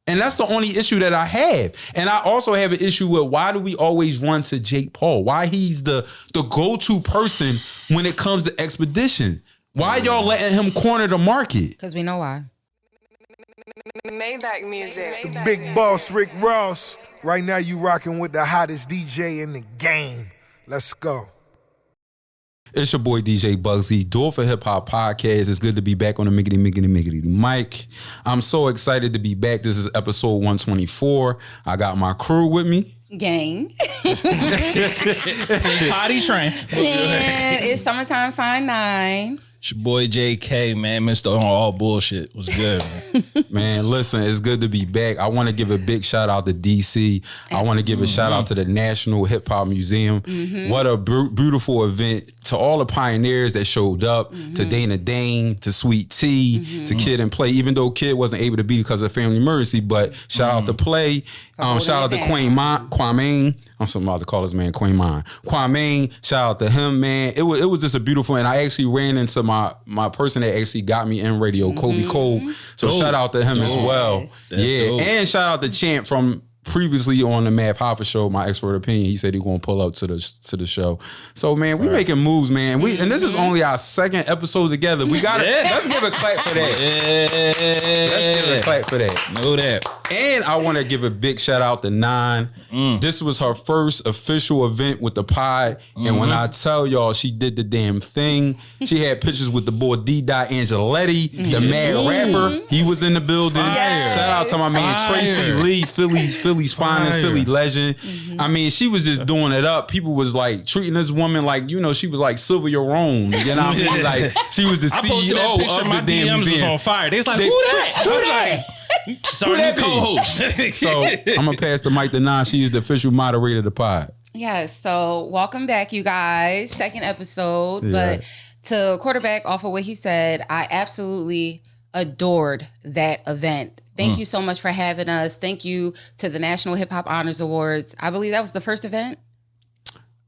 And that's the only issue that I have. And I also have an issue with why do we always run to Jake Paul? Why he's the go-to person when it comes to Expedition? Why y'all letting him corner the market? Because we know why. Maybach music. It's the big boss, Rick Ross. Right now you rocking with the hottest DJ in the game. Let's go. It's your boy DJ Bugsy, Do It for Hip Hop Podcast. It's good to be back on the Miggity mic. I'm so excited to be back. This is episode 124. I got my crew with me. Gang. Potty train. Man, it's summertime fine 9. It's your boy JK, man. Mr. All Bullshit. What's good, man? Man, listen, it's good to be back. I want to give a big shout out to DC. I want to give a shout out to the National Hip Hop Museum. What a beautiful event. To all the pioneers that showed up, to Dana Dane, to Sweet T, to Kid and Play, even though Kid wasn't able to be because of family emergency, but shout out to Play. Shout out to Kwame. I'm about to call this man Kwame. Shout out to him, man. It was just a beautiful, and I actually ran into my person that actually got me in radio, Kobe Cole. So shout out to him as well. Dope. And shout out to Champ from previously on the Math Hoffa show, my expert opinion. He said he gonna pull up to the show. So man, we making moves, man. And this is only our second episode together. We gotta let's give a clap for that. Let's give a clap for that. Know that. And I want to give a big shout out to Nine. This was her first official event with the pod. And when I tell y'all she did the damn thing, she had pictures with the boy D-Dot Angeletti, the mad rapper. He was in the building. Shout out to my man Tracy Lee, Philly's finest, Philly legend. I mean, she was just doing it up. People was like treating this woman like, you know, she was like Sylvia Rome. You know what I mean? Like she was the CEO of the damn DMs museum. Was on fire. They was like, who that? Who that? It's our new co-host. So I'm gonna pass the mic to Nine. She is the official moderator of the pod. Yes, so welcome back, you guys. Second episode. But to quarterback off of what he said, I absolutely adored that event. Thank you so much for having us. Thank you to the National Hip Hop Honors Awards. I believe that was the first event.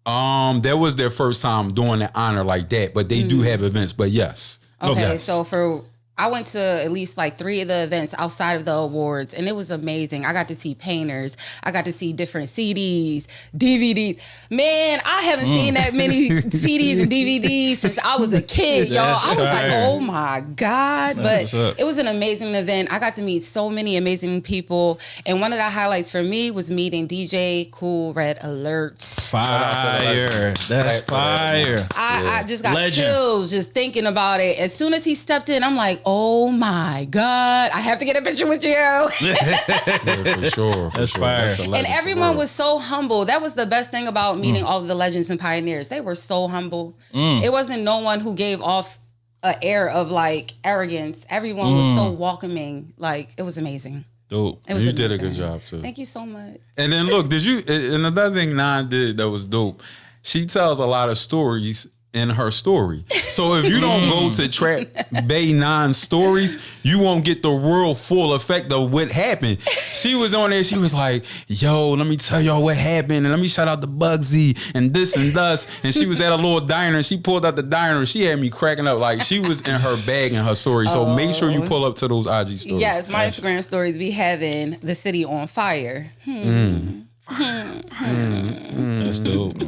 That was their first time doing an honor like that, but they do have events. But yes. Okay, so I went to at least like 3 of the events outside of the awards, and it was amazing. I got to see painters. I got to see different CDs, DVDs. Man, I haven't seen that many CDs and DVDs since I was a kid, y'all. I was like, oh my God. But it was an amazing event. I got to meet so many amazing people. And one of the highlights for me was meeting DJ Cool Red Alerts. Fire. That's fire. I just got chills just thinking about it. As soon as he stepped in, I'm like, oh my God, I have to get a picture with you. For sure. That's fire. And everyone was so humble. That was the best thing about meeting all of the legends and pioneers. They were so humble. It wasn't no one who gave off an air of like arrogance. Everyone was so welcoming. Like, it was amazing. Dope. It was you amazing. did a good job too. Thank you so much. And then look, and another thing Nine did that was dope. She tells a lot of stories in her story. So if you don't go to Trap Bay 9 stories, you won't get the real full effect of what happened. She was on there, she was like, yo, let me tell y'all what happened, and let me shout out to Bugsy and this and thus. And she was at a little diner, and she pulled out the diner, and she had me cracking up. Like, she was in her bag in her story. So make sure you pull up to those IG stories. Yes, my Instagram stories be having the city on fire. That's dope.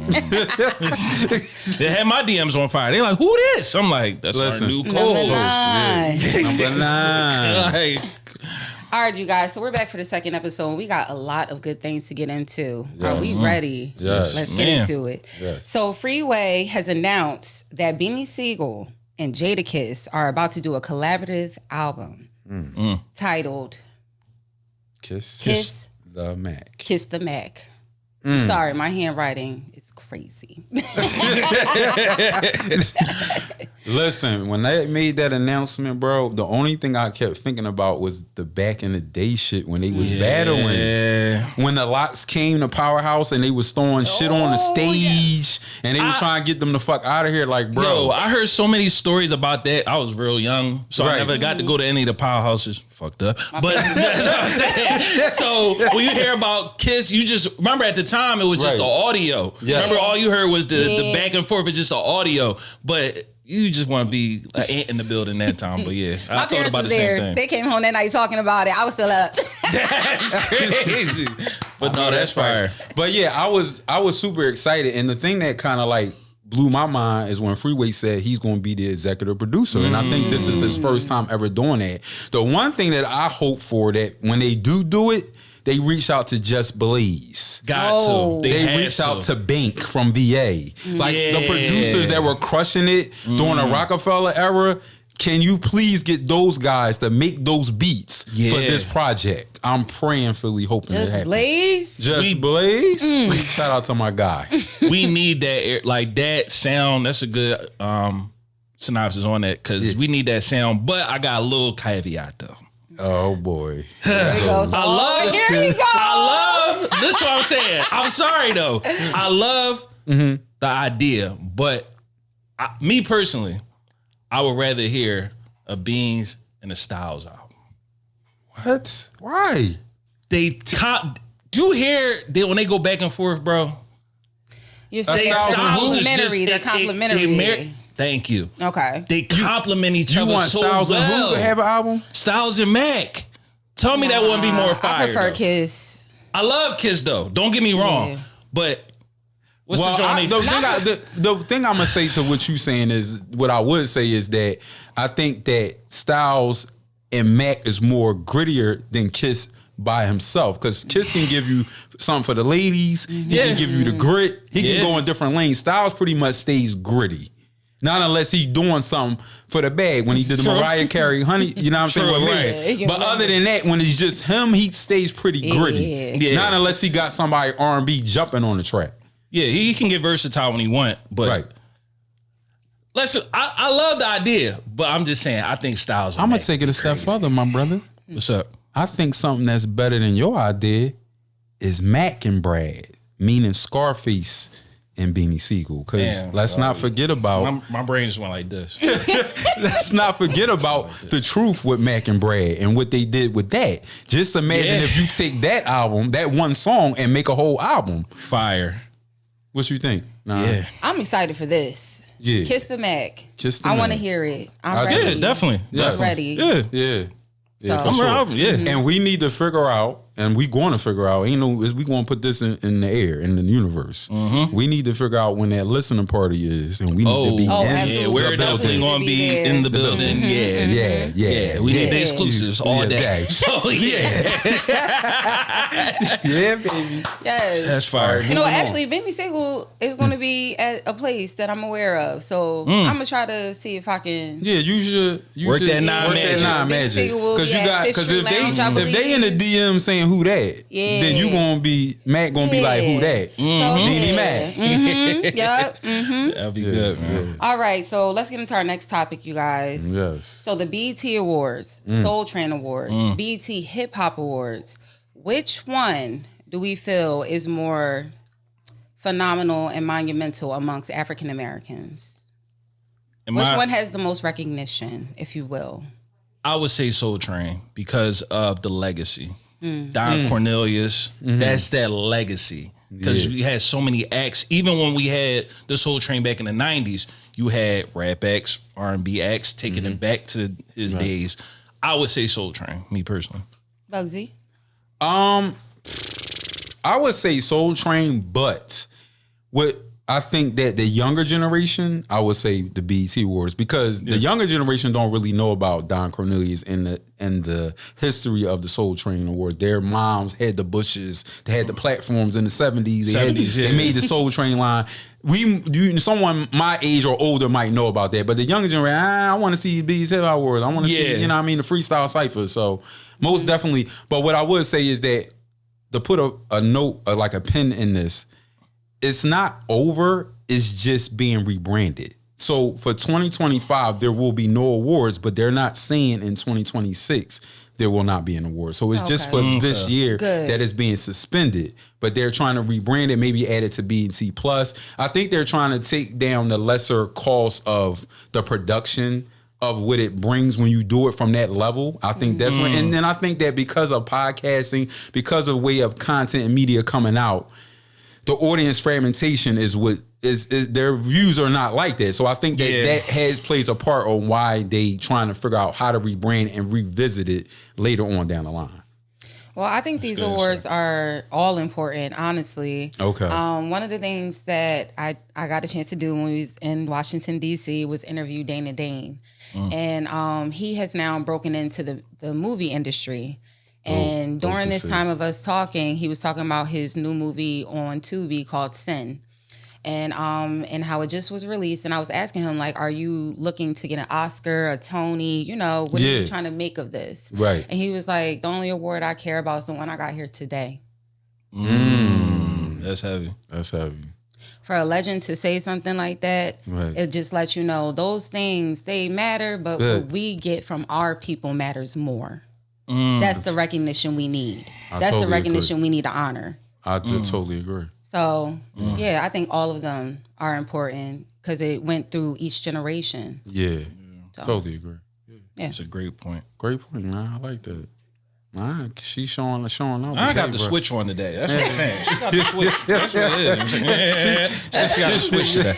They had my DMs on fire. They like, who this? I'm like, that's our new co-host. Number 9. Like, all right, you guys. So we're back for the second episode. We got a lot of good things to get into. Yes. Are we ready? Yes. Let's get into it. Yes. So Freeway has announced that Beanie Sigel and Jadakiss are about to do a collaborative album titled Kiss the Mac. Kiss the Mac. Sorry, my handwriting is crazy. Listen, when they made that announcement, bro, the only thing I kept thinking about was the back in the day shit when they was battling. When the Lots came to Powerhouse and they was throwing shit on the stage and they was trying to get them the fuck out of here. Like, bro. Yo, I heard so many stories about that. I was real young, so I never got to go to any of the powerhouses. Fucked up. But that's what I'm saying. So when you hear about Kiss, you just remember at the time it was just the audio. Remember all you heard was the back and forth, it's just the audio. But you just want to be an ant in the building that time. But yeah, I thought about the there. same thing. They came home that night talking about it. I was still up. That's crazy. But no, that's fire. But yeah, I was super excited, and the thing that kind of like blew my mind is when Freeway said he's going to be the executive producer, and I think this is his first time ever doing that. The one thing that I hope for that when they do it, they reach out to Just Blaze. Got to. They reached out to Bank from VA. Like the producers that were crushing it during the Rockefeller era. Can you please get those guys to make those beats for this project? I'm praying, hoping that happens. Blaze? Just Blaze? Shout out to my guy. We need that, like that sound. That's a good synopsis on that because we need that sound. But I got a little caveat though. Oh boy. Here he goes. I love this is what I'm saying. I'm sorry though. I love the idea, but me personally, I would rather hear a Beans and a Styles album. What? Why? Do you hear when they go back and forth, bro? You're saying complimentary. They're complimentary. Thank you. Okay. They compliment each other so Styles well. and who to have an album? Styles and Mac. Tell me that wouldn't be more fire. I prefer though. Kiss. I love Kiss though. Don't get me wrong. But what's the thing I'm gonna say to what you saying is what I would say is that I think that Styles and Mac is more grittier than Kiss by himself, because Kiss can give you something for the ladies. He can give you the grit. He can go in different lanes. Styles pretty much stays gritty. Not unless he's doing something for the bag. When he did the Mariah Carey Honey, you know what I'm saying? Right. But other than that, when it's just him, he stays pretty gritty. Yeah. Not unless he got somebody R&B jumping on the track. Yeah, he can get versatile when he want, but I love the idea, but I'm just saying I think Styles. I'm gonna take it a step further, my brother. What's up? I think something that's better than your idea is Mac and Brad, meaning Scarface and Beanie Sigel. Because let's not forget about my brain just went like this. Let's not forget about the truth with Mac and Brad and what they did with that. Just imagine if you take that album, that one song, and make a whole album. Fire. What you think? Yeah, I'm excited for this. Yeah, Kiss the Mac. I want to hear it. I'm ready. Yeah, definitely. I'm ready. Yeah. So, for sure. Yeah. And we need to figure out, and we going to figure out, we going to put this in the air, in the universe. We need to figure out when that listening party is, and we need to be in absolutely. We're definitely going to be in the building. Yeah. We need the exclusives all day. So, yeah, baby. Yes. That's fire. You know, actually, Beanie Sigel is going to be at a place that I'm aware of. So, I'm going to try to see if I can. Yeah, you should work that nine magic. Because if they in the DM saying who that, then you gonna be Mac gonna be like who that? Beanie Mac. Yep. That'll be good, man. All right, so let's get into our next topic, you guys. Yes. So the BET Awards, Soul Train Awards, BET Hip Hop Awards. Which one do we feel is more phenomenal and monumental amongst African Americans? Which one has the most recognition, if you will? I would say Soul Train because of the legacy. Don Cornelius, that's that legacy. Because we had so many acts. Even when we had the Soul Train back in the 90s, you had rap acts, R&B acts, taking him back to his days. I would say Soul Train, me personally. Bugsy? I would say Soul Train, but what I think that the younger generation, I would say the BET Awards, because the younger generation don't really know about Don Cornelius and the history of the Soul Train Award. Their moms had the Bushes, they had the platforms in the 70s. They made the Soul Train line. Someone my age or older might know about that, but the younger generation, I want to see BET Hip Hop Awards. I want to see, the freestyle cipher. So most definitely. But what I would say is that to put a note, like a pin in this, it's not over, it's just being rebranded. So for 2025, there will be no awards, but they're not saying in 2026 there will not be an award. So it's just for this year that it's being suspended, but they're trying to rebrand it, maybe add it to BET Plus. I think they're trying to take down the lesser cost of the production of what it brings when you do it from that level. I think that's when, and then I think that because of podcasting, because of way of content and media coming out, the audience fragmentation is what their views are not like that. So I think that plays a part on why they trying to figure out how to rebrand and revisit it later on down the line. Well, I think these awards are all important, honestly. Okay. One of the things that I got a chance to do when we was in Washington, D.C. was interview Dana Dane. And he has now broken into the movie industry. And during this time of us talking, he was talking about his new movie on Tubi called Sin. And how it just was released. And I was asking him, like, are you looking to get an Oscar, a Tony? You know, what are you trying to make of this? Right. And he was like, the only award I care about is the one I got here today. That's heavy. That's heavy. For a legend to say something like that, it just lets you know those things, they matter, but what we get from our people matters more. That's the recognition we need. That's the recognition we need to honor. I totally agree. So, I think all of them are important because it went through each generation. Yeah, totally agree. Yeah. That's a great point. Great point, man. I like that. Man, she's showing out. I got the switch on today. That's what I'm saying. She got the switch. That's what it is. She got the switch today.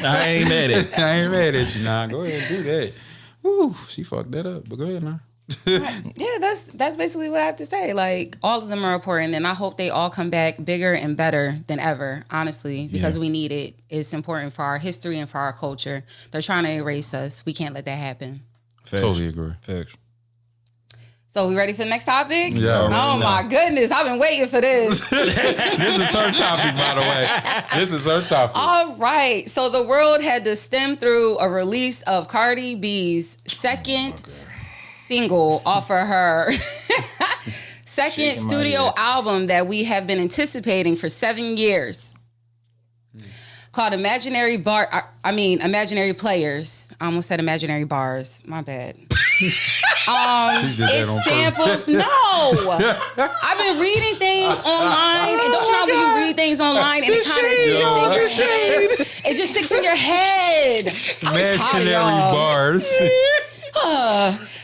I ain't mad at it. I ain't mad at you. Nah, go ahead and do that. Woo, she fucked that up. But go ahead now. Yeah, that's basically what I have to say. Like, all of them are important, and I hope they all come back bigger and better than ever, honestly, because we need it. It's important for our history and for our culture. They're trying to erase us. We can't let that happen. Facts. Totally agree. Facts. So we ready for the next topic? Yeah. Oh my goodness, I've been waiting for this. This is her topic, by the way. This is her topic. All right. So the world had to stem through a release of Cardi B's second single off of her second studio album that we have been anticipating for 7 years. Called Imaginary Players. I almost said Imaginary Bars. My bad. It samples. No, I've been reading things online, and don't you know when you read things online and it kind of sticks in your head? It just sticks in your head. Imaginary bars.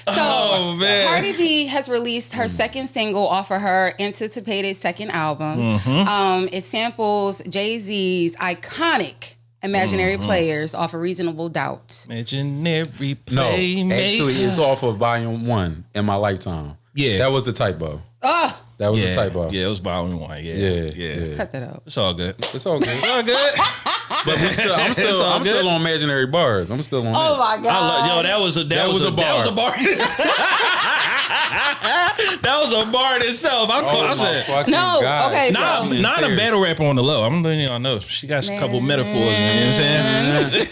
So Cardi B has released her second single off of her anticipated second album. It samples Jay-Z's iconic Imaginary Players off of Reasonable Doubt. Imaginary Players. No, actually, it's off of Volume 1 in my lifetime. Yeah. That was a typo. That was a typo. Yeah, it was Volume 1. Yeah. Cut that out. It's all good. It's all good. It's all good. But I'm still on Imaginary Bars. I'm still on Oh my God. That was a bar. That was a bar. That was a bar in itself. I said, no. God. Okay. not a battle rapper on the low. I'm letting y'all know. She got a couple metaphors. You know what I'm saying?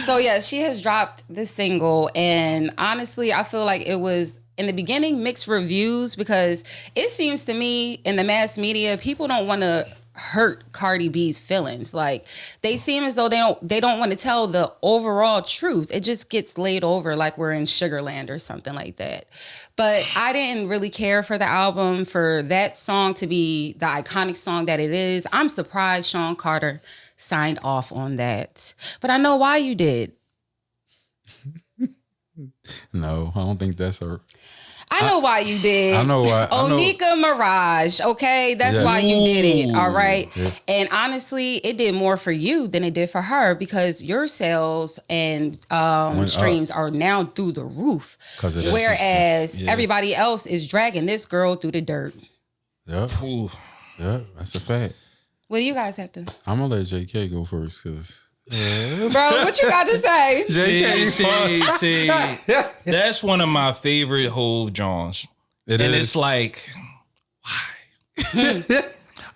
So yeah, she has dropped this single, and honestly, I feel like it was in the beginning mixed reviews because it seems to me in the mass media people don't want to hurt Cardi B's feelings. Like, they seem as though they don't want to tell the overall truth. It just gets laid over like we're in Sugarland or something like that. But I didn't really care for the album, for that song to be the iconic song that it is. I'm surprised Sean Carter signed off on that. But I know why you did. No, I don't think that's her. I know why you did. I know why. Onika Mirage, okay? That's why you did it, all right? Yeah. And honestly, it did more for you than it did for her because your sales and streams are now through the roof. Whereas everybody else is dragging this girl through the dirt. Yeah. Yeah, that's a fact. What do you guys have to? I'm going to let JK go first because... Bro, what you got to say? See, that's one of my favorite whole Johns. It's like, why?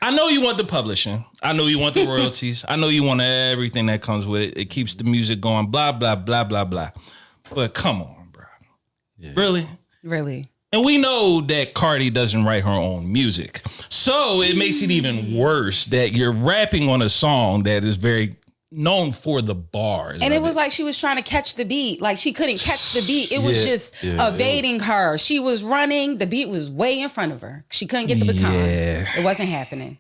I know you want the publishing. I know you want the royalties. I know you want everything that comes with it. It keeps the music going, blah, blah, blah, blah, blah. But come on, bro. Yeah. Really? And we know that Cardi doesn't write her own music. So it makes it even worse that you're rapping on a song that is very... known for the bars. And it was like she was trying to catch the beat. Like she couldn't catch the beat. It was just evading her. She was running. The beat was way in front of her. She couldn't get the baton. It wasn't happening.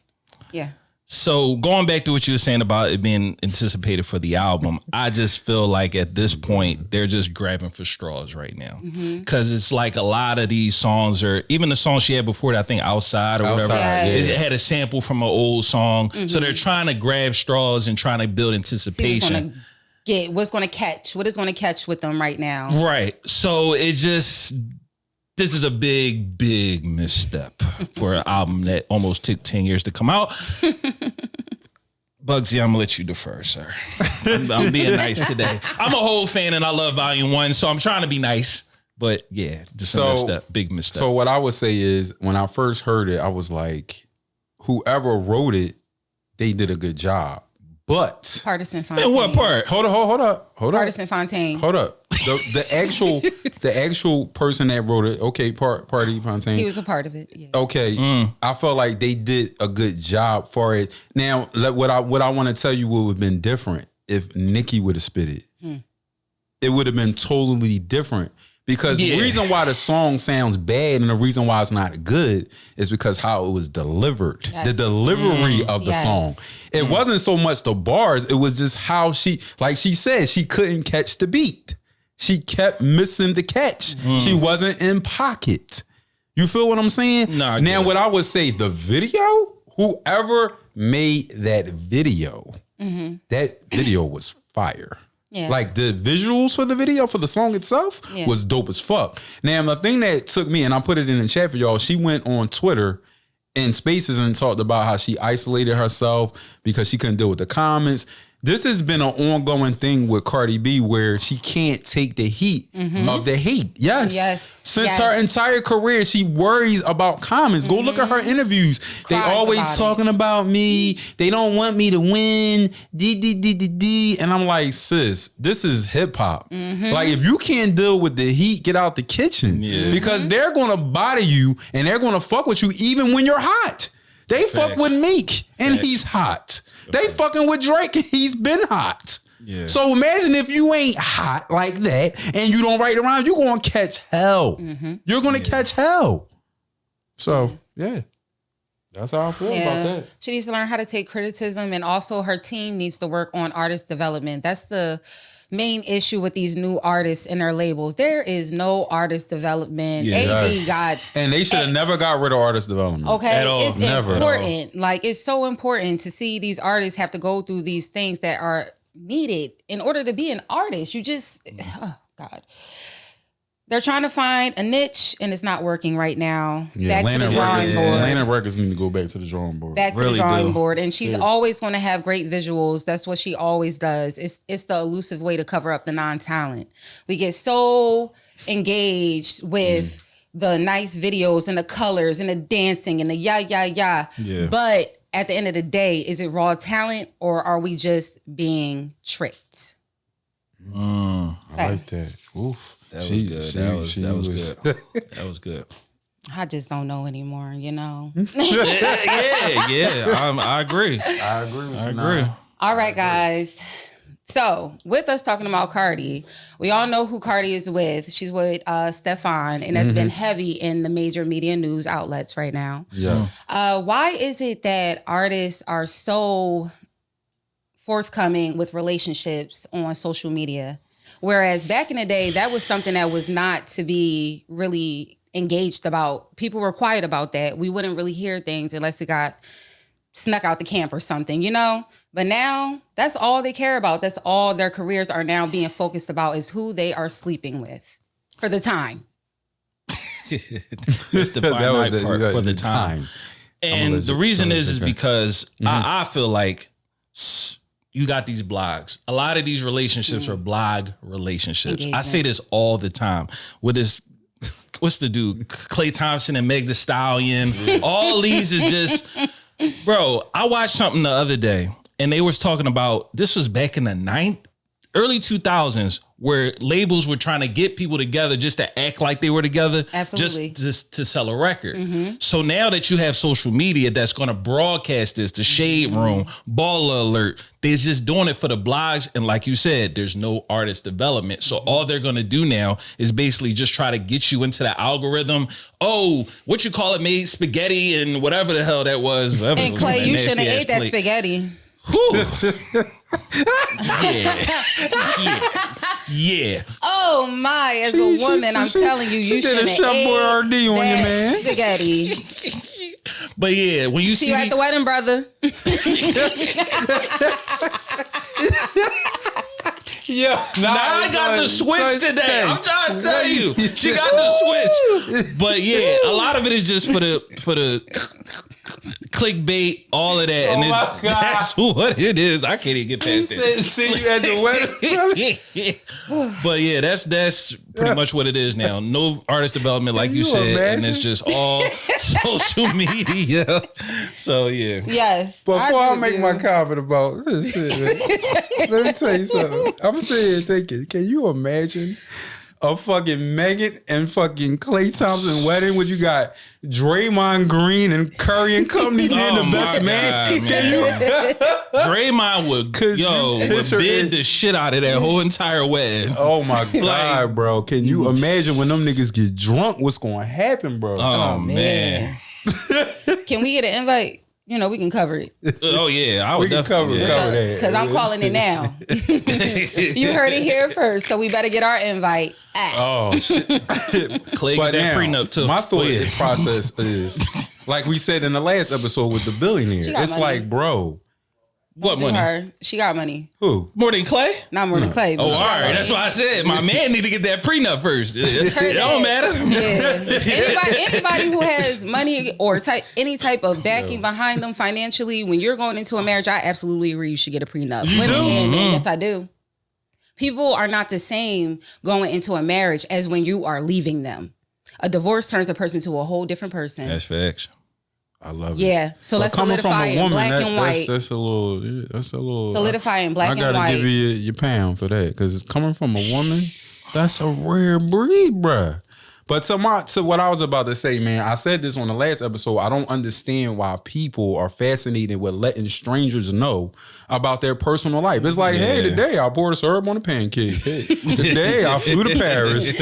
Yeah. So going back to what you were saying about it being anticipated for the album, I just feel like at this point they're just grabbing for straws right now, because it's like a lot of these songs are, even the song she had before that, I think Outside or whatever, Yes. it had a sample from an old song. So they're trying to grab straws and trying to build anticipation. What's going to catch? What is going to catch with them right now? Right. So this is a big, big misstep for an album that almost took 10 years to come out. Bugsy, I'm gonna let you defer, sir. I'm being nice today. I'm a whole fan and I love Volume 1, so I'm trying to be nice. But yeah, just a misstep, big misstep. So what I would say is, when I first heard it, I was like, whoever wrote it, they did a good job. But Partisan Fontaine. in what part? hold up. Partisan Fontaine. Hold up. The actual person that wrote it, okay, Party Fontaine. He was a part of it. Yeah. Okay, I felt like they did a good job for it. Now, what I want to tell you would have been different if Nicki would have spit it. It would have been totally different. Because the reason why the song sounds bad and the reason why it's not good is because how it was delivered. Yes. The delivery of the song. It wasn't so much the bars, it was just how she said, she couldn't catch the beat. She kept missing the catch. She wasn't in pocket. You feel what I'm saying? No, now, what I would say, the video, whoever made that video was fire. Yeah. Like the visuals for the video, for the song itself, was dope as fuck. Now, the thing that took me, and I put it in the chat for y'all, she went on Twitter and Spaces and talked about how she isolated herself because she couldn't deal with the comments. This has been an ongoing thing with Cardi B where she can't take the heat of the hate. Yes. Since her entire career, she worries about comments. Go look at her interviews. They always talking about me. They don't want me to win. And I'm like, sis, this is hip hop. Like, if you can't deal with the heat, get out the kitchen. Because they're going to bother you and they're going to fuck with you even when you're hot. They fuck with Meek and he's hot. They fucking with Drake and he's been hot. Yeah. So imagine if you ain't hot like that and you don't write around, you're going to catch hell. You're going to catch hell. So, yeah. That's how I feel about that. She needs to learn how to take criticism, and also her team needs to work on artist development. That's the main issue with these new artists and their labels. There is no artist development. AD got and they should have never got rid of artist development. Okay, at all. It's important. Like, it's so important to see these artists have to go through these things that are needed in order to be an artist. You just, oh God. They're trying to find a niche and it's not working right now. Yeah, back to the drawing board. Atlanta Records need to go back to the drawing board. Back to the drawing board. And she's always going to have great visuals. That's what she always does. It's the elusive way to cover up the non-talent. We get so engaged with the nice videos and the colors and the dancing and the yeah. But at the end of the day, is it raw talent or are we just being tricked? I like that. Oof. That was good. That was good. I just don't know anymore, you know? Yeah. I agree. I agree. All right, guys. So, with us talking about Cardi, we all know who Cardi is with. She's with Stefan, and that's been heavy in the major media news outlets right now. Yes. Why is it that artists are so forthcoming with relationships on social media? Whereas back in the day, that was something that was not to be really engaged about. People were quiet about that. We wouldn't really hear things unless it got snuck out the camp or something, you know? But now, that's all they care about. That's all their careers are now being focused about, is who they are sleeping with for the time. That's the finite part, for the time. And the reason is because I feel like you got these blogs. A lot of these relationships are blog relationships. Engagement. I say this all the time. With this, what's the dude? Klay Thompson and Meg Thee Stallion. All these is just, bro, I watched something the other day and they was talking about, this was back in the early 2000s where labels were trying to get people together just to act like they were together. Absolutely. Just to sell a record. So now that you have social media that's going to broadcast this, the Shade Room, Baller Alert, they're just doing it for the blogs. And like you said, there's no artist development. So all they're going to do now is basically just try to get you into the algorithm. Oh, what you call it, made spaghetti and whatever the hell that was. And Clay, you shouldn't have ate that spaghetti. Yeah. Oh my! As a woman, I'm telling you, you shouldn't have ate RD on you, man. Spaghetti. But yeah, when you see you at the wedding, brother. Yeah, now I got the switch today. I'm trying to tell you, she got the switch. But yeah, a lot of it is just for the clickbait, all of that, and that's what it is. I can't even get past that. See you at the wedding. But yeah, that's pretty much what it is now. No artist development, like you said, and it's just all social media. So yeah. Yes. Before I make my comment about this shit, man, let me tell you something. I'm sitting here thinking, can you imagine a fucking Megan and fucking Klay Thompson wedding where you got Draymond Green and Curry and company being the best man? Draymond would bid the shit out of that whole entire wedding. Oh my God, bro. Can you imagine when them niggas get drunk, what's going to happen, bro? Oh man. Can we get an invite? You know, we can cover it. Oh yeah, I would definitely cover that. Because I'm calling it now. You heard it here first, so we better get our invite. Oh shit! Clay got that prenup too. My thought process is like we said in the last episode with the billionaire. It's money. like, bro, what money? Her. She got money. Who? More than Clay? Not more than Clay. Oh, all right. That's why I said my man need to get that prenup first. It don't matter. Yeah. Anybody who has money or any type of backing behind them financially, when you're going into a marriage, I absolutely agree you should get a prenup. Yes, I do. People are not the same going into a marriage as when you are leaving them. A divorce turns a person to a whole different person. That's facts. I love it. Yeah, so let's solidify in black and white. That's a little. Solidify in black and white. I gotta give you your pound for that because it's coming from a woman. That's a rare breed, bruh. But to what I was about to say, man, I said this on the last episode. I don't understand why people are fascinated with letting strangers know about their personal life. It's like, hey, today I poured a syrup on a pancake. Hey, today I flew to Paris.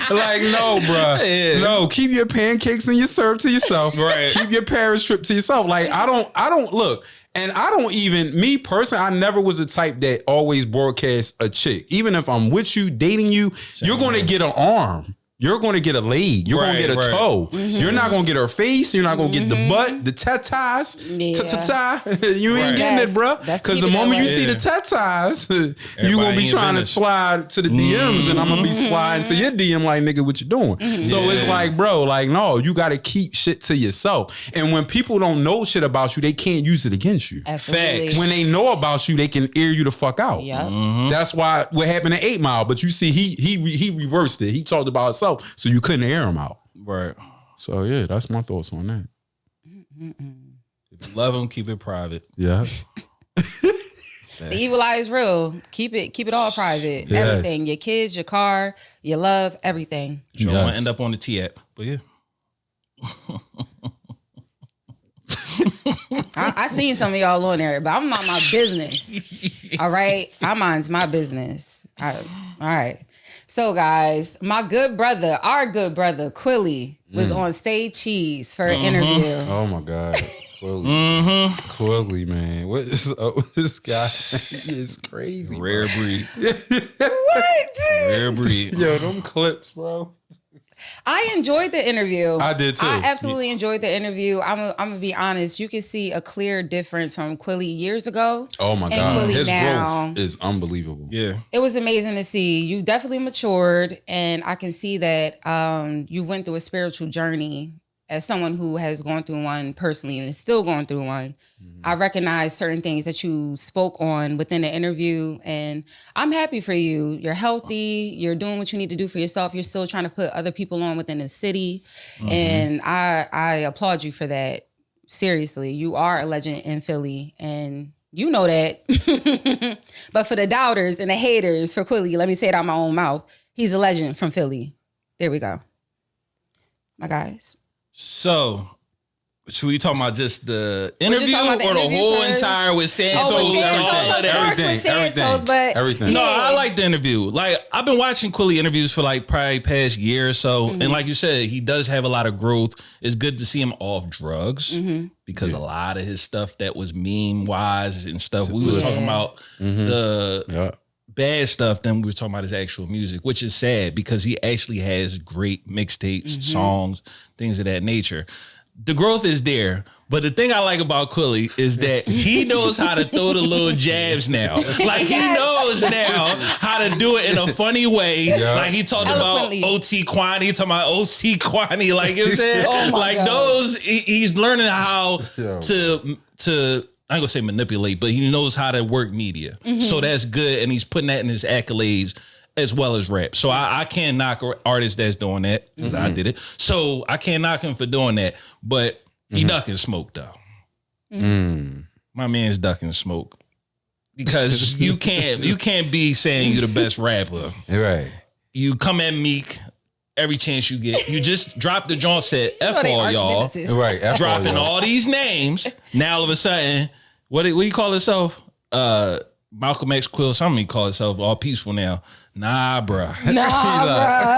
like, no, bro. Yeah. No, keep your pancakes and your syrup to yourself. Right. Keep your Paris trip to yourself. Like, I don't look. And I don't even, me personally, I never was the type that always broadcast a chick. Even if I'm with you, dating you, you're going to get an arm. You're going to get a leg. You're going to get a toe. Mm-hmm. You're not going to get her face. You're not going to get the butt, the tatas. You ain't getting it, bro. Because the moment you see the tatas, you're going to be trying to slide to the DMs and I'm going to be sliding to your DM like, nigga, what you doing? So it's like, bro, like, no, you got to keep shit to yourself. And when people don't know shit about you, they can't use it against you. Absolutely. Facts. When they know about you, they can air you the fuck out. Yep. Mm-hmm. That's why what happened to 8 Mile. But you see, he reversed it. He talked about himself. So you couldn't air him out. Right. So yeah, that's my thoughts on that. If you love him, keep it private. Yeah. The evil eye is real. Keep it all private. Yes. Everything. Your kids, your car, your love, everything. You don't want to end up on the T app. But yeah. I seen some of y'all on there, but I'm on my business. All right? I mind's my business. All right. So guys, our good brother, Quilly, was on Stay Cheese for an interview. Oh my God. Quilly. Quilly, man. What is up with this guy? He is crazy. Rare breed. What? Rare breed. Yo, them clips, bro. I enjoyed the interview. I did too. I absolutely enjoyed the interview. I'm gonna be honest. You can see a clear difference from Quilly years ago. Oh my God, Quilly his growth is unbelievable. Yeah, it was amazing to see. You definitely matured, and I can see that you went through a spiritual journey. As someone who has gone through one personally and is still going through one, I recognize certain things that you spoke on within the interview, and I'm happy for you. You're healthy. You're doing what you need to do for yourself. You're still trying to put other people on within the city, and I applaud you for that. Seriously, you are a legend in Philly, and You know that. But for the doubters and the haters, for Quilly, let me say it out my own mouth. He's a legend from Philly. There we go. My guys. So, should we talk about just the interview or the whole entire with Santos? Everything. No, I like the interview. Like, I've been watching Quilly interviews for like probably past year or so. And like you said, he does have a lot of growth. It's good to see him off drugs because a lot of his stuff that was meme wise and stuff, we was talking about the bad stuff, then we were talking about his actual music, which is sad because he actually has great mixtapes, songs, things of that nature. The growth is there, but the thing I like about Quilly is that he knows how to throw the little jabs now. Like, he knows now how to do it in a funny way. Yeah. Like, he talked about OT Kwani, talking about OC Kwani, like you said. Like, God. Those, he's learning how to I ain't gonna say manipulate, but he knows how to work media. So that's good, and he's putting that in his accolades as well as rap. So I can't knock an artist that's doing that, because I did it. So I can't knock him for doing that, but he ducking smoke though. My man's ducking smoke. Because you can't be saying you're the best rapper. Right. You come at Meek every chance you get. You just dropped the joint, said F all y'all. Right. F dropping all these names. Now all of a sudden, what do you call yourself? Malcolm X Quill, something he call himself all peaceful now. Nah, bruh.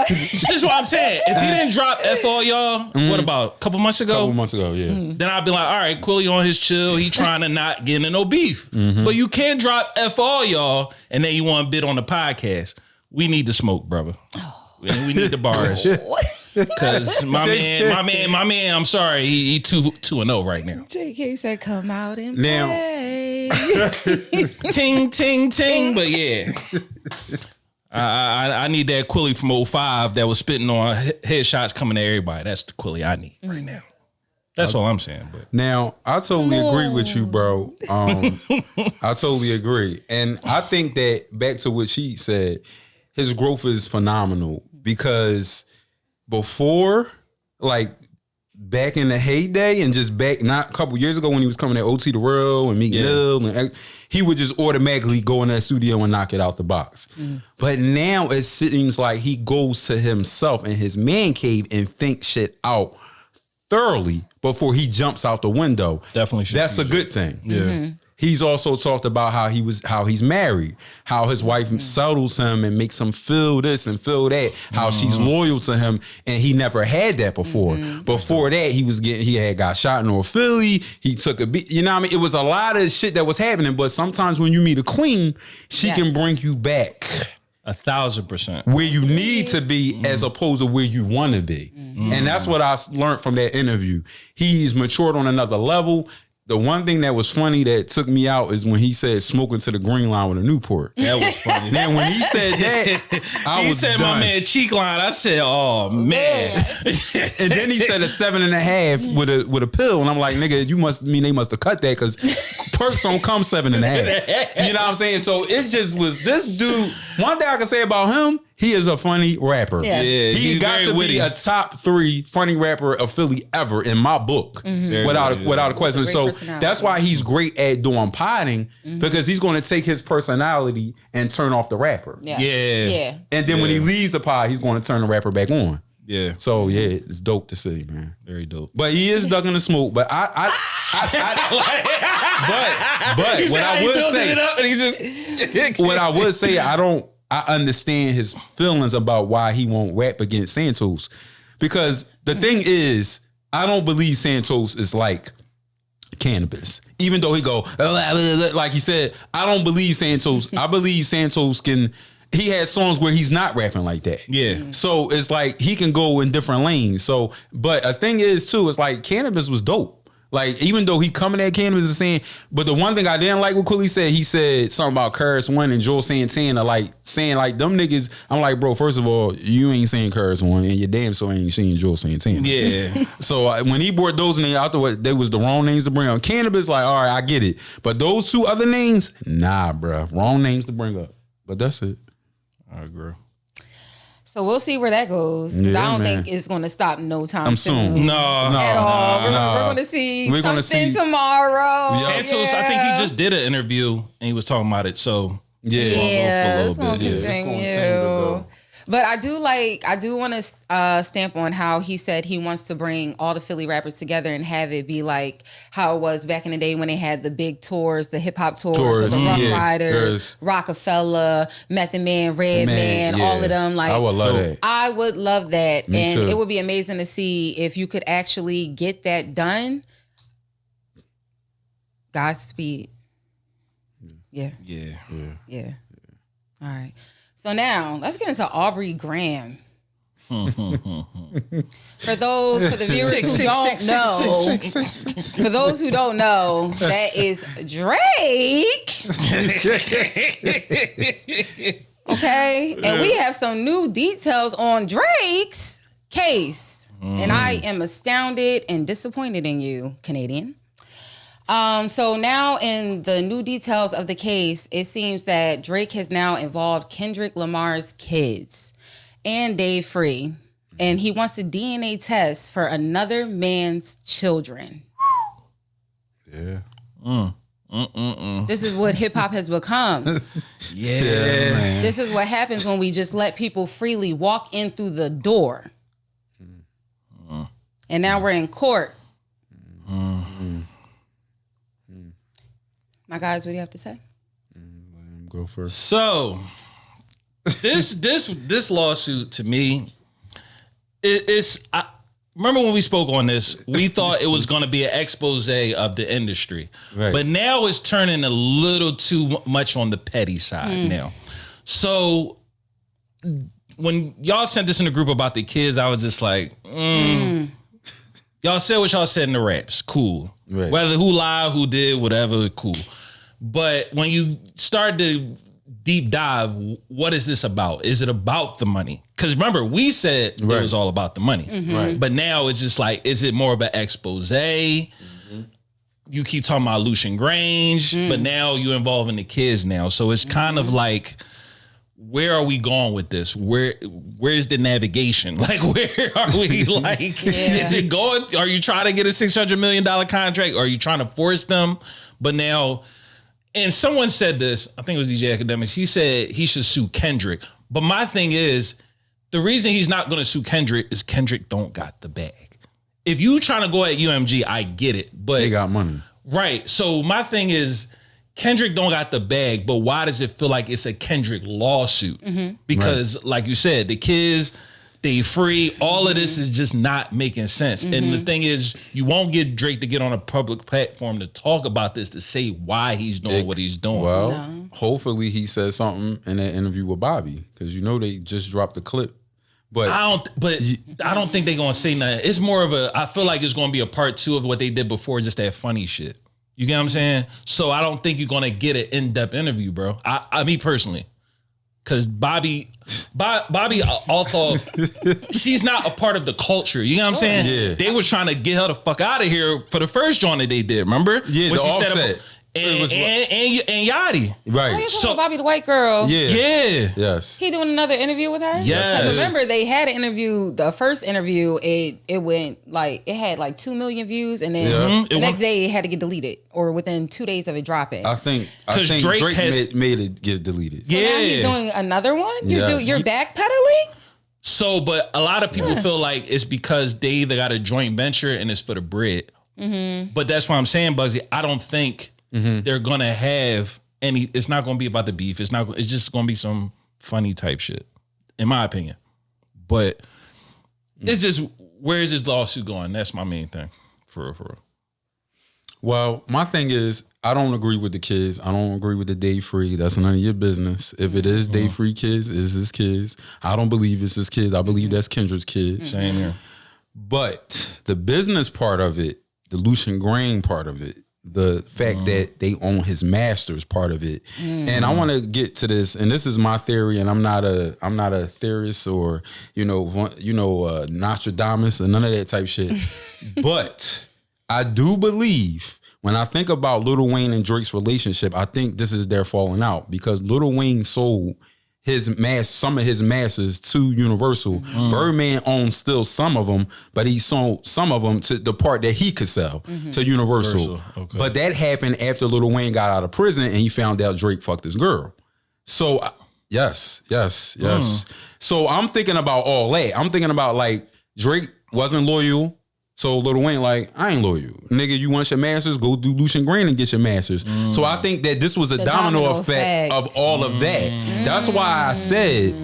This is what I'm saying. If he didn't drop F all y'all, what about a couple months ago? Then I'd be like, all right, Quilly on his chill. He trying to not get into no beef. But you can't drop F all y'all and then you want to bid on the podcast. We need the smoke, brother. We need the bars. Cause my man, I'm sorry, he 2-0 right now. JK said, "Come out and play." Ting, ting, ting. But yeah, I need that Quilly from 05 that was spitting on headshots coming to everybody. That's the Quilly I need right now. That's all I'm saying. But now, I totally agree with you, bro. I totally agree, and I think that back to what she said, his growth is phenomenal because before, like back in the heyday and just back not a couple years ago when he was coming at OT the Real and Meek Mill, and he would just automatically go in that studio and knock it out the box. But now it seems like he goes to himself in his man cave and thinks shit out thoroughly before he jumps out the window. Definitely. That's a good thing. Yeah. He's also talked about how he's married, how his wife settles him and makes him feel this and feel that, how she's loyal to him, and he never had that before. Before that, he had got shot in North Philly. He took a beat. You know what I mean? It was a lot of shit that was happening, but sometimes when you meet a queen, she can bring you back 1,000% where you need to be as opposed to where you want to be. And that's what I learned from that interview. He's matured on another level. The one thing that was funny that took me out is when he said smoking to the green line with a Newport. That was funny. Then when he said that, he said my man cheek line. I said, oh man. And then he said a 7.5 with a pill, and I'm like, nigga, you must mean they must have cut that because perks don't come 7.5. You know what I'm saying? So it just was this dude. One thing I can say about him, he is a funny rapper. Yeah, he got to be a top 3 funny rapper of Philly ever in my book, without a question. So that's why he's great at doing potting because he's going to take his personality and turn off the rapper. Yeah. And then when he leaves the pod, he's going to turn the rapper back on. Yeah. So yeah, it's dope to see, man. Very dope. But he is ducking the smoke. But but what I would say, what I would say, I understand his feelings about why he won't rap against Santos. Because the thing is, I don't believe Santos is like cannabis. Even though he go, like he said, I don't believe Santos. I believe Santos he has songs where he's not rapping like that. Yeah. So it's like he can go in different lanes. So, but a thing is too, it's like cannabis was dope. Like, even though he coming at cannabis and saying, but the one thing I didn't like what Quilly said, he said something about Curtis One and Joel Santana, like saying like them niggas. I'm like, bro, first of all, you ain't saying Curtis One and your damn so ain't saying Joel Santana. Yeah. So when he brought those names, I thought they was the wrong names to bring up. Cannabis, like, all right, I get it. But those 2 other names, nah, bro, wrong names to bring up. But that's it. I agree. So we'll see where that goes. 'Cause Yeah, I don't man. think it's going to stop no time soon. soon. No, At all. We're going to see something tomorrow. Yeah. Santos, I think he just did an interview and he was talking about it. So Yeah. Yeah, it's going to It's continue. gonna continue to go. But I do want to stamp on how he said he wants to bring all the Philly rappers together and have it be like how it was back in the day when they had the big tours, the hip hop tours with the Rough Riders, Rockefeller, Method Man, Redman, all of them. Like, I would love that. I would love that. Me and too. it would be amazing to see if you could actually get that done. Godspeed. Yeah. yeah. All right. So now let's get into Aubrey Graham. For the viewers who don't know, for those who don't know, that is Drake. Okay, and we have some new details on Drake's case, and I am astounded and disappointed in you, Canadian. So now in the new details of the case, it seems that Drake has now involved Kendrick Lamar's kids and Dave Free, and he wants to DNA test for another man's children. Yeah. This is what hip hop has become. Yeah. Man. This is what happens when we just let people freely walk in through the door. And now we're in court. My guys, what do you have to say? Go first. So this lawsuit to me, remember when we spoke on this, we thought it was going to be an expose of the industry. Right. But now it's turning a little too much on the petty side now. So when y'all sent this in the group about the kids, I was just like, y'all said what y'all said in the raps. Cool. Right. Whether who lied, who did, whatever, cool. But when you start to deep dive, what is this about? Is it about the money? Because remember, we said it was all about the money. Right. But now it's just like, is it more of an expose? You keep talking about Lucian Grange, but now you're involving the kids now. So it's kind of like, where are we going with this? Where's the navigation? Like, where are we? Like, is it going? Are you trying to get a $600 million contract? Or are you trying to force them? But now, and someone said this, I think it was DJ Academics, he said he should sue Kendrick. But my thing is, the reason he's not going to sue Kendrick is Kendrick don't got the bag. If you trying to go at UMG, I get it. But They got money. right. So my thing is, Kendrick don't got the bag, but why does it feel like it's a Kendrick lawsuit? Because like you said, the kids, they free. All of this is just not making sense. And the thing is, you won't get Drake to get on a public platform to talk about this, to say why he's doing what he's doing. Well, hopefully he says something in that interview with Bobby, because you know they just dropped the clip. But I don't think they're gonna say nothing. It's more of a, I feel like it's gonna be a part 2 of what they did before, just that funny shit. You get what I'm saying? So I don't think you're gonna get an in-depth interview, bro. I me personally. Cause Bobby Althoff, she's not a part of the culture. You know what I'm saying? Yeah. They was trying to get her the fuck out of here for the first joint that they did, remember? Yeah, when the she Offset. And Yachty. Oh, right. you talking about Bobby the white girl? Yeah. Yeah. Yes. He doing another interview with her? Yes. 'Cause remember, they had an interview, the first interview, it went like, it had like 2 million views, and then Yeah. the next day it had to get deleted, or within 2 days of it dropping. I think 'Cause Drake, Drake made it get deleted. So Yeah. now he's doing another one? Yes. You're backpedaling? So, but a lot of people feel like it's because they either got a joint venture and it's for the bread. But that's what I'm saying, Bugsy. I don't think they're gonna have any. It's not gonna be about the beef. It's not. It's just gonna be some funny type shit, in my opinion. But it's just, where is this lawsuit going? That's my main thing, for real. Well, my thing is, I don't agree with the kids. I don't agree with the Day Free. That's none of your business. If it is Day Free kids, it's his kids. I don't believe it's his kids. I believe that's Kendrick's kids. Same here. But the business part of it, the Lucian Grain part of it, the fact that they own his masters part of it. And I want to get to this, and this is my theory, and I'm not a theorist or Nostradamus or none of that type shit. But I do believe, when I think about Lil Wayne and Drake's relationship, I think this is their falling out, because Lil Wayne sold some of his masters to Universal. Birdman owns still some of them, but he sold some of them to the part that he could sell to Universal. Okay. But that happened after Lil Wayne got out of prison and he found out Drake fucked his girl. So yes. So I'm thinking about all that. I'm thinking about like Drake wasn't loyal. So Lil Wayne like, I ain't loyal. Nigga, you want your masters? Go do Lucian Green and get your masters. So I think that this was a domino effect of all of that. That's why I said,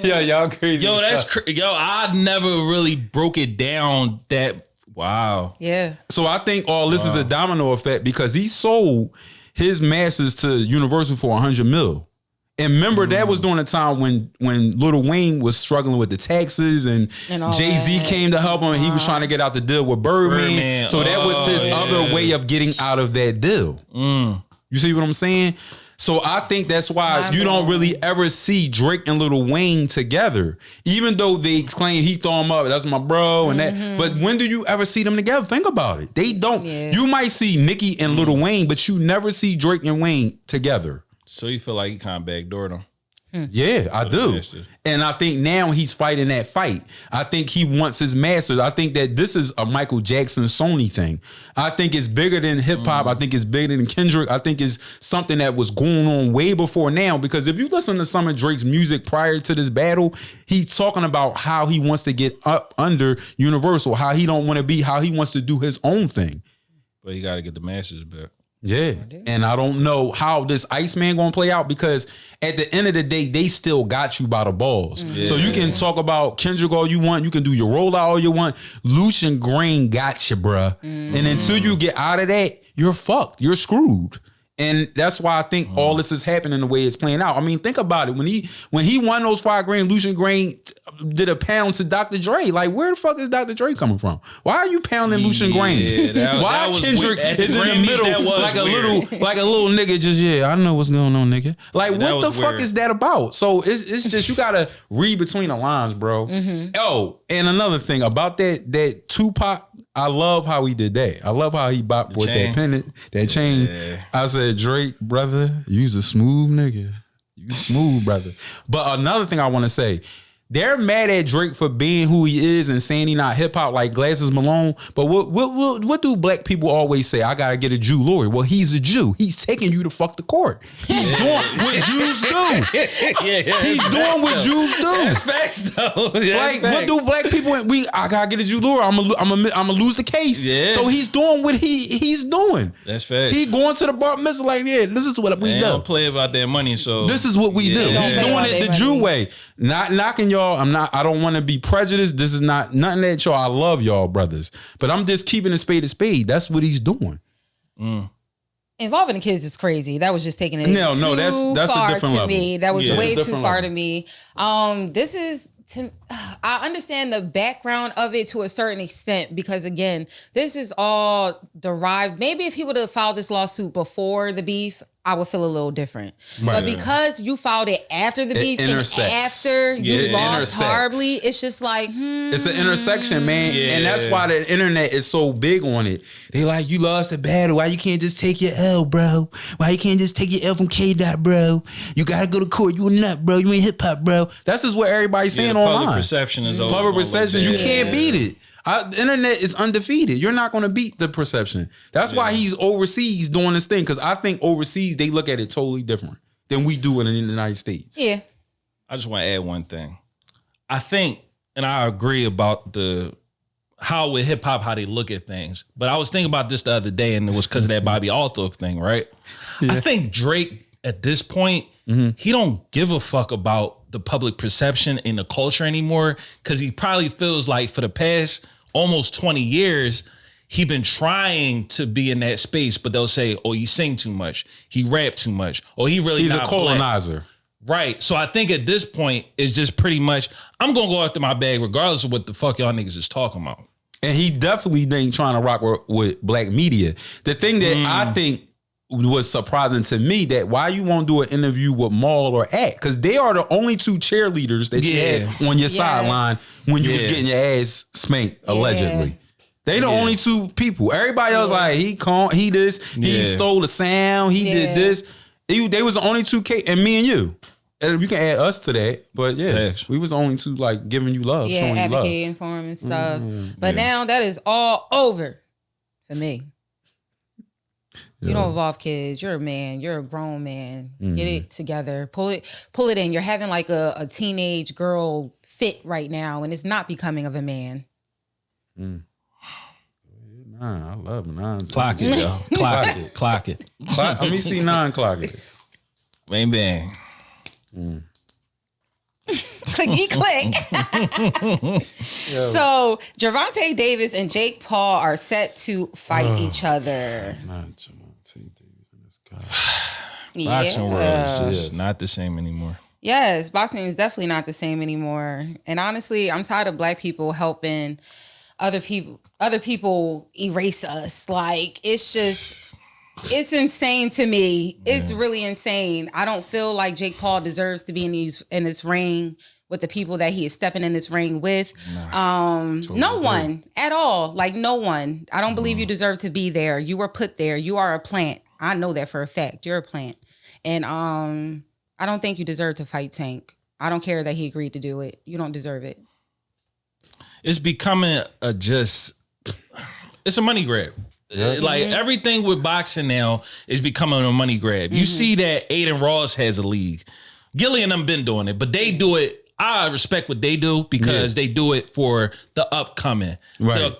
yo, y'all crazy. Yo, I never really broke it down that, wow. Yeah. So I think all this is a domino effect because he sold his masters to Universal for $100 million. And remember, that was during the time when Lil Wayne was struggling with the taxes and Jay-Z came to help him and he was trying to get out the deal with Birdman. So that was his other way of getting out of that deal. You see what I'm saying? So I think that's why you don't really ever see Drake and Lil Wayne together. Even though they claim he throw him up, that's my bro and that. But when do you ever see them together? Think about it. They don't. Yeah. You might see Nicki and Lil Wayne, but you never see Drake and Wayne together. So you feel like he kind of backdoored him? Yeah, I do. And I think now he's fighting that fight. I think he wants his masters. I think that this is a Michael Jackson Sony thing. I think it's bigger than hip hop. I think it's bigger than Kendrick. I think it's something that was going on way before now. Because if you listen to some of Drake's music prior to this battle, he's talking about how he wants to get up under Universal, how he don't want to be, how he wants to do his own thing. But you got to get the masters back. Yeah, and I don't know how this Iceman gonna play out because at the end of the day, they still got you by the balls. Yeah. So you can talk about Kendrick all you want, you can do your rollout all you want. Lucian Green got you, bruh. And until you get out of that, you're fucked. You're screwed. And that's why I think all this is happening the way it's playing out. I mean, think about it. When he won those $5 grand, Lucian Green did a pound to Dr. Dre. Like, where the fuck is Dr. Dre coming from? Why are you pounding Lucian Green? Why Kendrick is in the middle like a little nigga? Just I know what's going on, nigga. Like, what the fuck is that about? So it's just you gotta read between the lines, bro. Oh, and another thing about that Tupac. I love how he did that. I love how he bopped with that pendant, that chain. I said, Drake, brother, you's a smooth nigga. You smooth, brother. But another thing I want to say, they're mad at Drake for being who he is and saying he not hip hop like Glasses Malone. But what do black people always say? I gotta get a Jew lawyer. Well, he's a Jew. He's taking you to fuck the court. He's doing what Jews do. He's doing what Jews do. That's facts though. What do black people? I gotta get a Jew lawyer. I'm gonna lose the case. Yeah. So he's doing what he's doing. That's facts. He going to the bar mitzvah like, this is what we do. Don't play about their money. So this is what we do. He's doing it the Jew way. Not knocking y'all. I don't want to be prejudiced. This is not nothing that y'all. I love y'all brothers, but I'm just keeping a spade a spade. That's what he's doing. Involving the kids is crazy. That was just taking it no, that's far a different to level. me. That was way too far level. to me. This is. I understand the background of it to a certain extent because again, this is all derived. Maybe if he would have filed this lawsuit before the beef, I would feel a little different. Right. But because you filed it after the beef and after you lost horribly, it's just like, It's an intersection, man. Yeah. And that's why the internet is so big on it. They like, you lost the battle. Why you can't just take your L, bro? Why you can't just take your L from K-Dot, bro? You gotta go to court. You a nut, bro. You ain't hip hop, bro. That's just what everybody's saying online. Public perception is always public perception. You can't beat it. The internet is undefeated. You're not going to beat the perception. That's why he's overseas doing this thing. Because I think overseas, they look at it totally different than we do in the United States. Yeah. I just want to add one thing. I think, and I agree about how with hip hop, how they look at things. But I was thinking about this the other day, and it was because of that Bobby Althoff thing, right? Yeah. I think Drake, at this point, he don't give a fuck about the public perception in the culture anymore. Because he probably feels like for the past almost 20 years, he been trying to be in that space, but they'll say, oh, he sing too much. He rap too much. Or he's a colonizer. Black. Right. So I think at this point, it's just pretty much, I'm going to go after my bag regardless of what the fuck y'all niggas is talking about. And he definitely ain't trying to rock with black media. The thing that I think was surprising to me, that why you won't do an interview with Maul or Act, because they are the only two cheerleaders that you had on your sideline when you was getting your ass spanked, allegedly. They the only two people. Everybody else like, he stole the sound, he did this. They was the only two and me and you. And you can add us to that, but yeah, Facts. we was the only two like giving you love, Yeah, showing you love. advocating for him and stuff. But now that is all over for me. You don't involve kids. You're a man. You're a grown man. Get it together. Pull it in. You're having like a teenage girl fit right now, and it's not becoming of a man. I love nines. Clock it, yo. Clock it. Let me see 9 clock it. Bang, bang. Clicky click. So Gervonta Davis and Jake Paul are set to fight each other. Not Gervonta Davis and this guy. Boxing world is just not the same anymore. Yes, boxing is definitely not the same anymore. And honestly, I'm tired of black people helping other people erase us. Like, it's insane to me. It's really insane. I don't feel like Jake Paul deserves to be in this ring with the people that he is stepping in this ring with. No one at all. Like, no one. I don't believe you deserve to be there. You were put there. You are a plant. I know that for a fact. You're a plant. And I don't think you deserve to fight Tank. I don't care that he agreed to do it. You don't deserve it. It's becoming it's a money grab. Like everything with boxing now is becoming a money grab. You see that Aiden Ross has a league. Gilly and them been doing it, but they do it. I respect what they do because they do it for the upcoming. Right.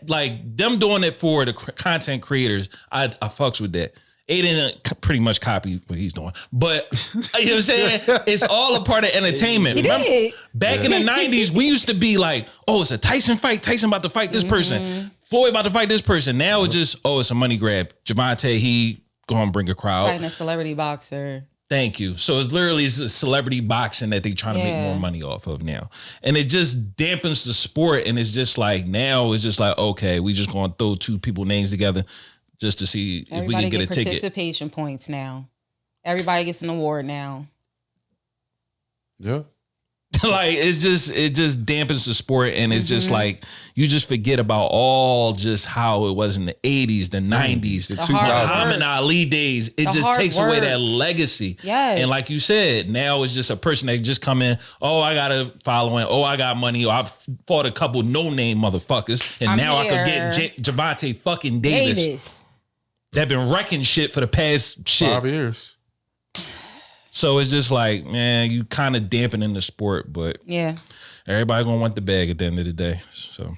Like them doing it for the content creators. I fucks with that. Aiden pretty much copied what he's doing. But, you know what I'm saying? It's all a part of entertainment. He Remember, did. back in the 90s, we used to be like, oh, it's a Tyson fight. Tyson about to fight this person. Floyd about to fight this person. Now it's just, oh, it's a money grab. Javante, he gonna bring a crowd. Fighting a celebrity boxer. Thank you. So it's literally celebrity boxing that they trying to make more money off of now. And it just dampens the sport. And it's just like, now it's just like, okay, we just gonna throw two people names together just to see if we can get a ticket. Participation points now. Everybody gets an award now. Yeah. Like it just dampens the sport, and it's just like you just forget about all just how it was in the 80s, the 90s, the 2000s, Muhammad Ali days. It just takes away that legacy. Yes. And like you said, now it's just a person that just come in, oh, I got a following, oh, I got money, or I fought a couple no-name motherfuckers, and I could get Javante fucking Davis. That been wrecking shit for the past 5 years. So it's just like, man, you kind of dampening the sport, but everybody gonna want the bag at the end of the day. So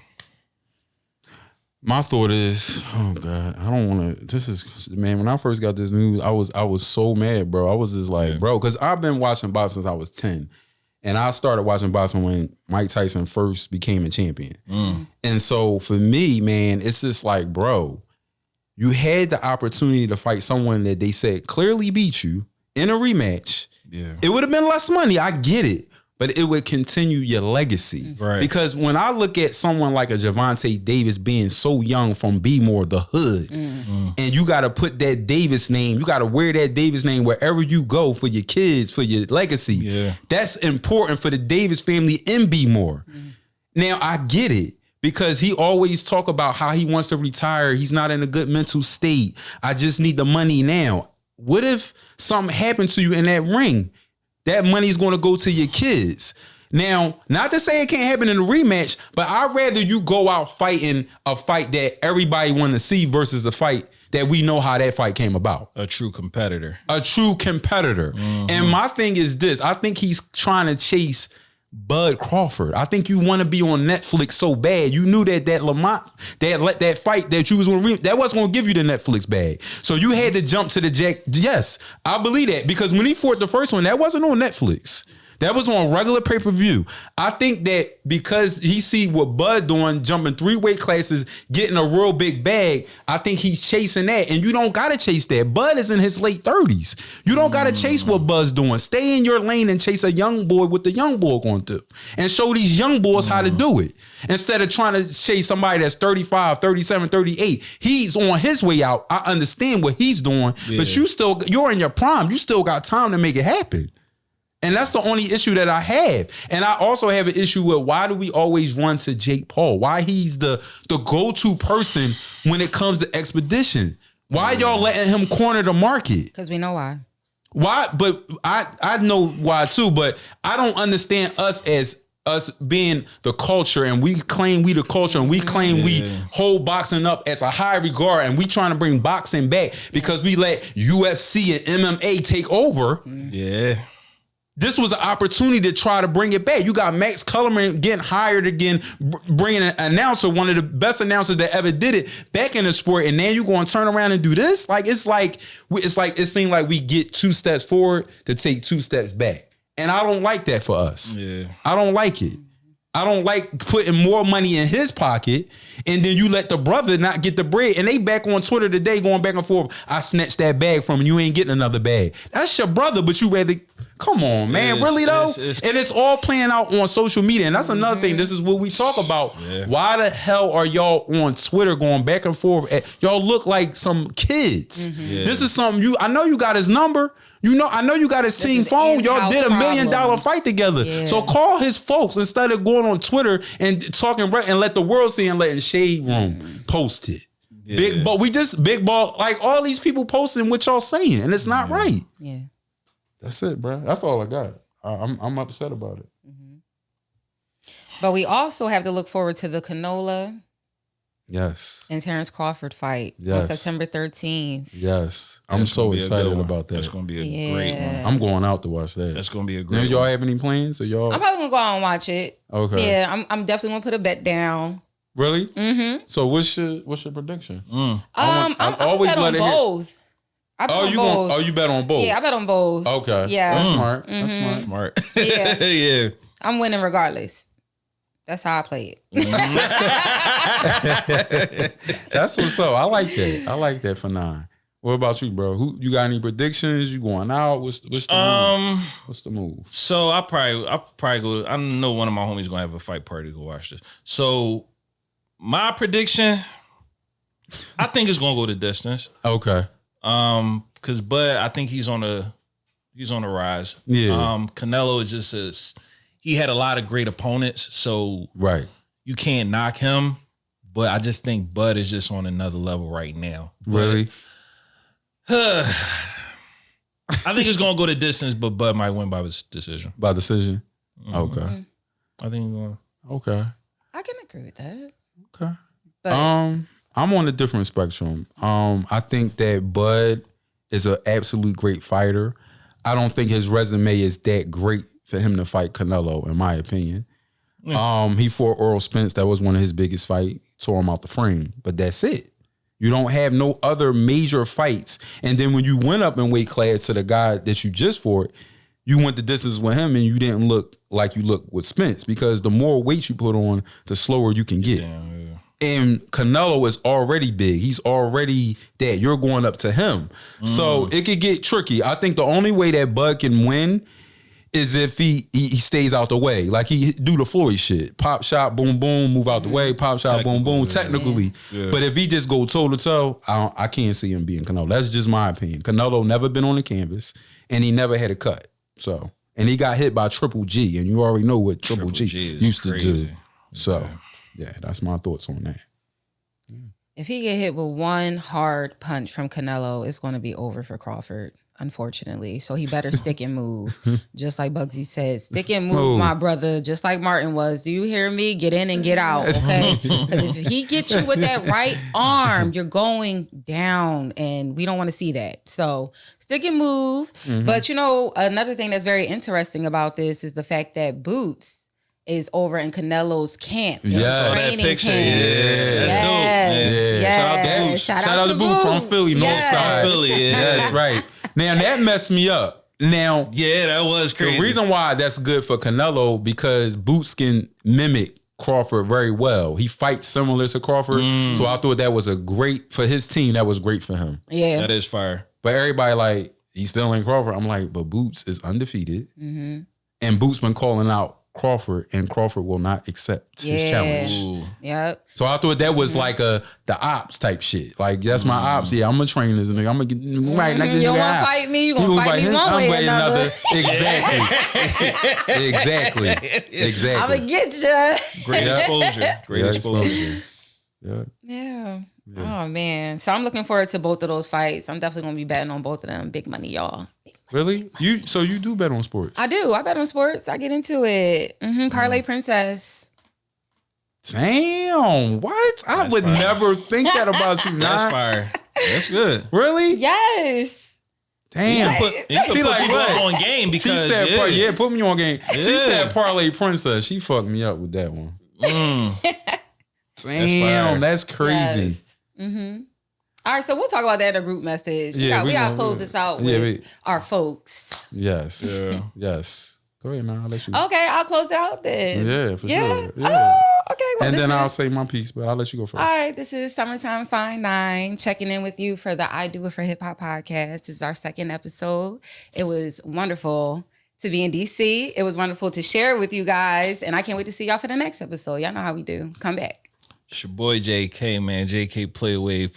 my thought is, oh God, I don't want to. Man, when I first got this news, I was so mad, bro. I was just like, bro, because I've been watching boxing since I was 10. And I started watching boxing when Mike Tyson first became a champion. And so for me, man, it's just like, bro, you had the opportunity to fight someone that they said clearly beat you in a rematch. Yeah. It would have been less money. I get it. But it would continue your legacy. Right. Because when I look at someone like a Gervonta Davis being so young from B-More, the hood, and you got to put that Davis name, you got to wear that Davis name wherever you go for your kids, for your legacy. Yeah. That's important for the Davis family in B-More. Now, I get it. Because he always talk about how he wants to retire. He's not in a good mental state. I just need the money now. What if something happened to you in that ring? That money's going to go to your kids. Now, not to say it can't happen in a rematch, but I'd rather you go out fighting a fight that everybody want to see versus a fight that we know how that fight came about. A true competitor. A true competitor. And my thing is this. I think he's trying to chase Bud Crawford. I think you want to be on Netflix so bad. You knew that Lamont, that fight that you was going to that wasn't going to give you the Netflix bag. So you had to jump to the Jack. Yes, I believe that because when he fought the first one, that wasn't on Netflix. That was on regular pay-per-view. I think that because he see what Bud doing, jumping 3 weight classes, getting a real big bag, I think he's chasing that. And you don't got to chase that. Bud is in his late 30s. You don't got to chase what Bud's doing. Stay in your lane and chase a young boy what the young boy going to do. And show these young boys how to do it. Instead of trying to chase somebody that's 35, 37, 38. He's on his way out. I understand what he's doing. Yeah. But you're in your prime. You still got time to make it happen. And that's the only issue that I have. And I also have an issue with why do we always run to Jake Paul? Why he's the go-to person when it comes to expedition? Why y'all letting him corner the market? Because we know why. Why? But I know why too, but I don't understand us being the culture, and we claim we the culture, and we claim we hold boxing up as a high regard, and we trying to bring boxing back because we let UFC and MMA take over. Yeah. This was an opportunity to try to bring it back. You got Max Kellerman getting hired again, bringing an announcer, one of the best announcers that ever did it, back in the sport, and then you going to turn around and do this? Like it seemed like we get 2 steps forward to take 2 steps back, and I don't like that for us. Yeah, I don't like it. I don't like putting more money in his pocket, and then you let the brother not get the bread. And they back on Twitter today going back and forth. I snatched that bag from him. You ain't getting another bag. That's your brother, but you rather. Come on, man. Really though? And it's all playing out on social media. And that's another thing. This is what we talk about. Yeah. Why the hell are y'all on Twitter going back and forth? Y'all look like some kids. Yeah. This is something I know you got his number. I know you got his team phone. Y'all did $1 million fight together. Yeah. So call his folks instead of going on Twitter and talking and let the world see and letting Shade Room post it. Yeah. Big ball, like all these people posting what y'all saying, and it's not right. Yeah. That's it, bro. That's all I got. I'm upset about it. Mm-hmm. But we also have to look forward to the Canola. Yes. And Terrence Crawford fight on September 13th. Yes. I'm so excited about that. That's going to be a great one. I'm going out to watch that. That's going to be a great one. Y'all have any plans? Or y'all? I'm probably going to go out and watch it. Okay. Yeah, I'm definitely going to put a bet down. Really? Mm-hmm. So what's your prediction? I always bet on both. You bet on both? Yeah, I bet on both. Okay. Yeah. That's smart. Mm-hmm. That's smart. Yeah. Yeah. I'm winning regardless. That's how I play it. That's what's up. I like that. I like that for 9. What about you, bro? You got any predictions? You going out? What's the move? What's the move? So I'll probably go. I know one of my homies gonna have a fight party to go watch this. So my prediction, I think it's gonna go the distance. Okay. Because Bud, I think he's on the rise. Yeah. Canelo is just he had a lot of great opponents, so right. You can't knock him. But I just think Bud is just on another level right now. Really? I think it's gonna go the distance, but Bud might win by decision. By decision? Mm-hmm. Okay. I think he's going. Okay. I can agree with that. Okay. But I'm on a different spectrum. I think that Bud is an absolute great fighter. I don't think his resume is that great for him to fight Canelo, in my opinion. Yeah. He fought Earl Spence. That was one of his biggest fights. Tore him out the frame. But that's it. You don't have no other major fights. And then when you went up in weight class to the guy that you just fought, you went the distance with him and you didn't look like you look with Spence, because the more weight you put on, the slower you can get. Damn, yeah. And Canelo is already big. He's already that. You're going up to him. So it could get tricky. I think the only way that Bud can win is if he stays out the way. Like he do the Floyd shit. Pop shot, boom, boom, move out the way. Pop shot, boom, boom. Technically. Yeah. But if he just go toe to toe, I can't see him being Canelo. That's just my opinion. Canelo never been on the canvas and he never had a cut. So, and he got hit by Triple G, and you already know what Triple G used to do. So, yeah, that's my thoughts on that. If he get hit with one hard punch from Canelo, it's going to be over for Crawford, unfortunately. So he better stick and move. Just like Bugsy said, stick and move, my brother, just like Martin was. Do you hear me? Get in and get out, okay? Because if he gets you with that right arm, you're going down, and we don't want to see that. So stick and move. Mm-hmm. But, you know, another thing that's very interesting about this is the fact that Boots is over in Canelo's camp. Yeah, that picture. Camp. Yeah, that's dope. Yeah. Shout out to Boots from Philly, North Side. Philly, yeah. That's right. Now that messed me up. Now, yeah, that was crazy. The reason why that's good for Canelo, because Boots can mimic Crawford very well. He fights similar to Crawford, so I thought that was a great for his team. That was great for him. Yeah, that is fire. But everybody like he still ain't Crawford. I'm like, but Boots is undefeated, and Boots been calling out Crawford, and Crawford will not accept his challenge. Ooh. Yep. So I thought that was like the ops type shit. Like that's my ops. Yeah, I'm gonna train this nigga. I'm gonna get right. You don't want to fight me. You gonna fight me one way or another. Exactly. Exactly. I'm gonna get you. Great exposure. Great exposure. Yeah. Oh man. So I'm looking forward to both of those fights. I'm definitely gonna be betting on both of them. Big money, y'all. Big money. Really? So you do bet on sports? I do. I bet on sports. I get into it. Parlay Princess. Damn, what? I would never think that about you. That's fire. That's good. Really? Yes. Damn. She like on game because she said, put me on game. Yeah. She said Parlay Princess. She fucked me up with that one. Damn, that's crazy. Yes. All right, so we'll talk about that in a group message. We got to close this out with our folks. Yes. Yeah. Yes. Go ahead now. I'll let you go. Okay, I'll close out then. Yeah, for sure. Yeah. Oh, okay. Well, and then I'll say my piece, but I'll let you go first. All right, this is Summertime Fine 9 checking in with you for the I Do It for Hip Hop podcast. This is our second episode. It was wonderful to be in DC. It was wonderful to share it with you guys, and I can't wait to see y'all for the next episode. Y'all know how we do. Come back. It's your boy JK, man. JK Playway.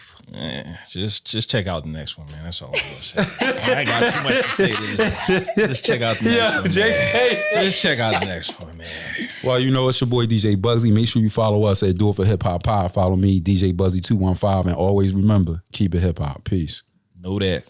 Just check out the next one, man. That's all I was going to say. I ain't got too much to say to this. Just check out the next one, JK. Man. Just check out the next one, man. Well, you know, it's your boy DJ Bugsy. Make sure you follow us at Do It For Hip Hop Pod. Follow me, DJ Bugsy 215, and always remember, keep it hip hop. Peace. Know that.